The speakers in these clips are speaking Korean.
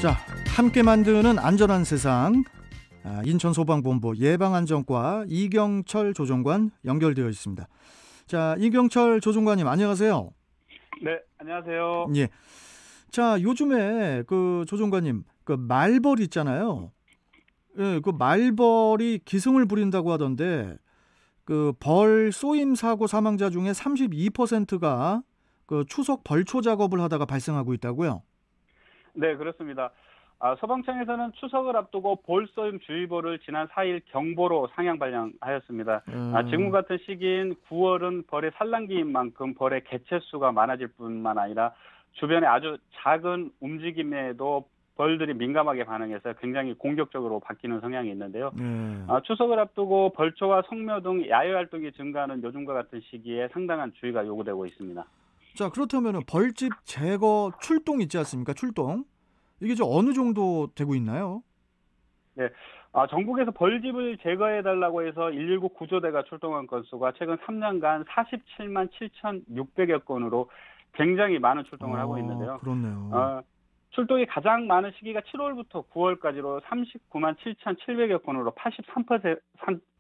자, 함께 만드는 안전한 세상, 인천소방본부 예방안전과 이경철 조종관 연결되어 있습니다. 자, 이경철 조종관님 안녕하세요. 네, 안녕하세요. 예. 자, 요즘에 그 조종관님 그 말벌 있잖아요. 예, 그 말벌이 기승을 부린다고 하던데 그 벌 쏘임 사고 사망자 중에 32%가 그 추석 벌초 작업을 하다가 발생하고 있다고요? 네, 그렇습니다. 소방청에서는 추석을 앞두고 벌쏘임 주의보를 지난 4일 경보로 상향 발령하였습니다. 지금 같은 시기인 9월은 벌의 산란기인 만큼 벌의 개체수가 많아질 뿐만 아니라 주변에 아주 작은 움직임에도 벌들이 민감하게 반응해서 굉장히 공격적으로 바뀌는 성향이 있는데요. 추석을 앞두고 벌초와 성묘 등 야외 활동이 증가하는 요즘과 같은 시기에 상당한 주의가 요구되고 있습니다. 자, 그렇다면 벌집 제거 출동 있지 않습니까? 출동. 이게 저 어느 정도 되고 있나요? 네, 전국에서 벌집을 제거해달라고 해서 119 구조대가 출동한 건수가 최근 3년간 47만 7,600여 건으로 굉장히 많은 출동을 하고 있는데요. 그렇네요. 출동이 가장 많은 시기가 7월부터 9월까지로 39만 7,700여 건으로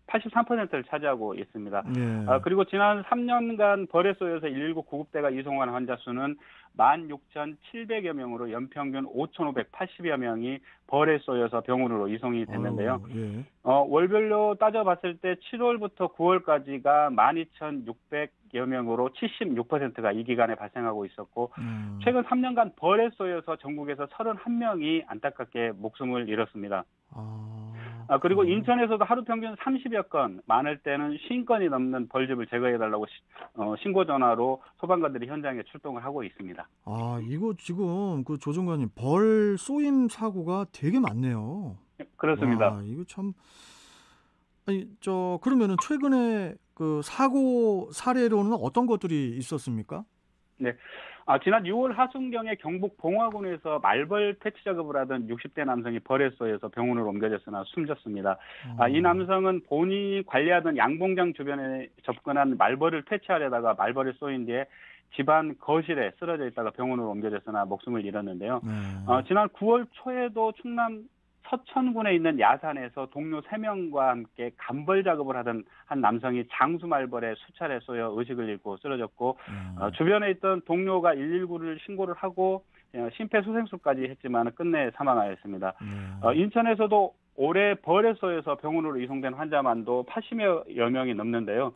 83%를 차지하고 있습니다. 예. 그리고 지난 3년간 벌에 쏘여서 119 구급대가 이송한 환자 수는 16,700여 명으로 연평균 5,580여 명이 벌에 쏘여서 병원으로 이송이 됐는데요. 예. 월별로 따져봤을 때 7월부터 9월까지가 12,600여 명으로 76%가 이 기간에 발생하고 있었고 최근 3년간 벌에 쏘여서 전국에서 31명이 안타깝게 목숨을 잃었습니다. 그리고 인천에서도 하루 평균 30여 건, 많을 때는 50건이 넘는 벌집을 제거해달라고 신고 전화로 소방관들이 현장에 출동을 하고 있습니다. 이거 지금 그 조종관님 벌 쏘임 사고가 되게 많네요. 그렇습니다. 와, 이거 참. 그러면은 최근에 그 사고 사례로는 어떤 것들이 있었습니까? 네. 지난 6월 하순경에 경북 봉화군에서 말벌 퇴치 작업을 하던 60대 남성이 벌에 쏘여서 병원으로 옮겨졌으나 숨졌습니다. 이 남성은 본인이 관리하던 양봉장 주변에 접근한 말벌을 퇴치하려다가 말벌에 쏘인 뒤에 집안 거실에 쓰러져 있다가 병원으로 옮겨졌으나 목숨을 잃었는데요. 지난 9월 초에도 충남 서천군에 있는 야산에서 동료 3명과 함께 감벌 작업을 하던 한 남성이 장수말벌에 수차례 쏘여 의식을 잃고 쓰러졌고 주변에 있던 동료가 119를 신고를 하고 심폐소생술까지 했지만 끝내 사망하였습니다. 인천에서도 올해 벌에 쏘여서 병원으로 이송된 환자만도 80여 명이 넘는데요.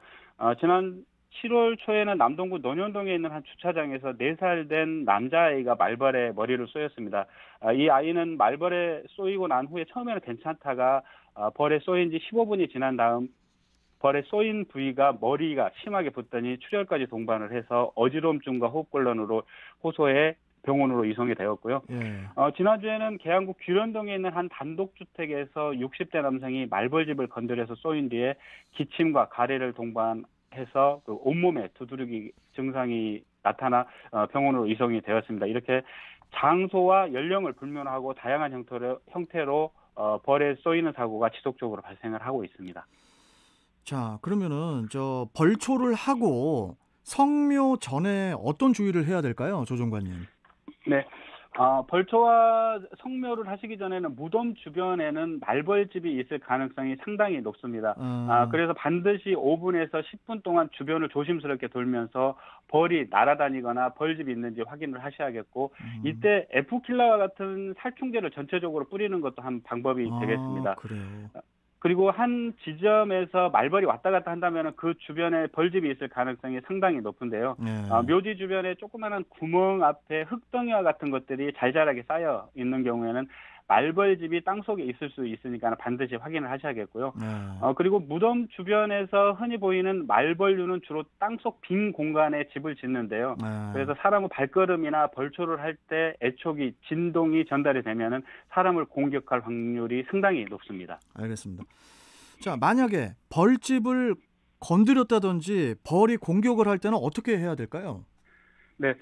지난 7월 초에는 남동구 논현동에 있는 한 주차장에서 4살 된 남자아이가 말벌에 머리를 쏘였습니다. 이 아이는 말벌에 쏘이고 난 후에 처음에는 괜찮다가 벌에 쏘인 지 15분이 지난 다음 벌에 쏘인 부위가 머리가 심하게 붓더니 출혈까지 동반을 해서 어지러움증과 호흡곤란으로 호소해 병원으로 이송이 되었고요. 지난주에는 계양구 규련동에 있는 한 단독주택에서 60대 남성이 말벌집을 건드려서 쏘인 뒤에 기침과 가래를 동반해서 그 온몸에 두드러기 증상이 나타나 병원으로 이송이 되었습니다. 이렇게 장소와 연령을 불문하고 다양한 형태로 벌에 쏘이는 사고가 지속적으로 발생을 하고 있습니다. 자, 그러면은 벌초를 하고 성묘 전에 어떤 주의를 해야 될까요, 조종관님? 네. 벌초와 성묘를 하시기 전에는 무덤 주변에는 말벌집이 있을 가능성이 상당히 높습니다. 그래서 반드시 5분에서 10분 동안 주변을 조심스럽게 돌면서 벌이 날아다니거나 벌집이 있는지 확인을 하셔야겠고 이때 에프킬러와 같은 살충제를 전체적으로 뿌리는 것도 한 방법이 되겠습니다. 그래요. 그리고 한 지점에서 말벌이 왔다 갔다 한다면 그 주변에 벌집이 있을 가능성이 상당히 높은데요. 묘지 주변에 조그마한 구멍 앞에 흙덩이와 같은 것들이 잘잘하게 쌓여 있는 경우에는 말벌집이 땅속에 있을 수 있으니까 반드시 확인을 하셔야겠고요. 그리고 무덤 주변에서 흔히 보이는 말벌류는 주로 땅속 빈 공간에 집을 짓는데요. 그래서 사람의 발걸음이나 벌초를 할 때 애촉이, 진동이 전달이 되면은 사람을 공격할 확률이 상당히 높습니다. 알겠습니다. 자, 만약에 벌집을 건드렸다든지 벌이 공격을 할 때는 어떻게 해야 될까요? 네.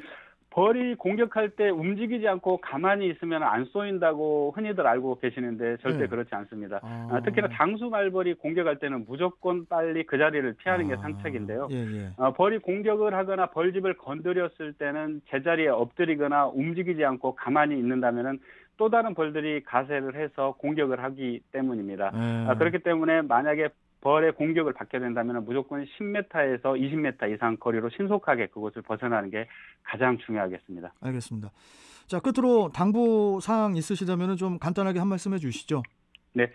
벌이 공격할 때 움직이지 않고 가만히 있으면 안 쏘인다고 흔히들 알고 계시는데 절대 네. 그렇지 않습니다. 아. 특히나 장수 말벌이 공격할 때는 무조건 빨리 그 자리를 피하는 게 아. 상책인데요. 예, 예. 벌이 공격을 하거나 벌집을 건드렸을 때는 제자리에 엎드리거나 움직이지 않고 가만히 있는다면은 또 다른 벌들이 가세를 해서 공격을 하기 때문입니다. 예. 그렇기 때문에 만약에 벌의 공격을 받게 된다면 무조건 10m에서 20m 이상 거리로 신속하게 그곳을 벗어나는 게 가장 중요하겠습니다. 알겠습니다. 자, 끝으로 당부 사항 있으시다면 좀 간단하게 한 말씀 해주시죠. 네.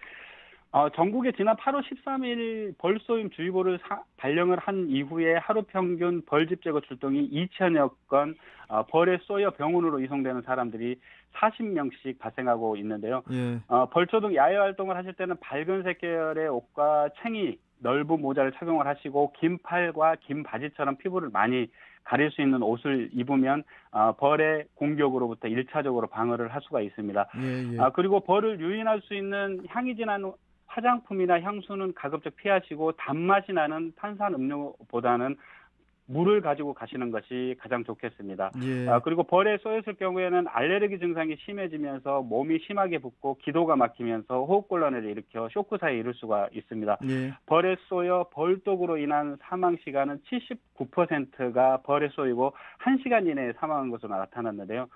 전국에 지난 8월 13일 벌쏘임 주의보를 발령을 한 이후에 하루 평균 벌집 제거 출동이 2천여 건, 벌에 쏘여 병원으로 이송되는 사람들이 40명씩 발생하고 있는데요. 예. 벌초 등 야외 활동을 하실 때는 밝은색 계열의 옷과 챙이, 넓은 모자를 착용을 하시고 긴 팔과 긴 바지처럼 피부를 많이 가릴 수 있는 옷을 입으면 벌의 공격으로부터 1차적으로 방어를 할 수가 있습니다. 예, 예. 그리고 벌을 유인할 수 있는 향이 진한 화장품이나 향수는 가급적 피하시고 단맛이 나는 탄산 음료보다는 물을 가지고 가시는 것이 가장 좋겠습니다. 예. 그리고 벌에 쏘였을 경우에는 알레르기 증상이 심해지면서 몸이 심하게 붓고 기도가 막히면서 호흡곤란을 일으켜 쇼크사에 이를 수가 있습니다. 예. 벌에 쏘여 벌독으로 인한 사망 시간은 79%가 벌에 쏘이고 1시간 이내에 사망한 것으로 나타났는데요.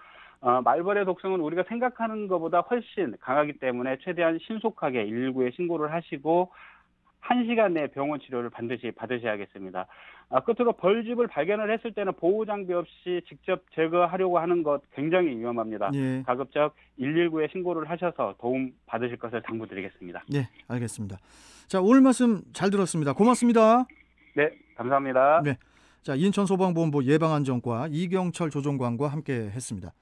말벌의 독성은 우리가 생각하는 것보다 훨씬 강하기 때문에 최대한 신속하게 119에 신고를 하시고 1시간 내에 병원 치료를 반드시 받으셔야겠습니다. 끝으로 벌집을 발견을 했을 때는 보호 장비 없이 직접 제거하려고 하는 것 굉장히 위험합니다. 예. 가급적 119에 신고를 하셔서 도움 받으실 것을 당부드리겠습니다. 네, 알겠습니다. 자, 오늘 말씀 잘 들었습니다. 고맙습니다. 네, 감사합니다. 네. 자, 인천소방본부 예방안전과 이경철 조종관과 함께 했습니다.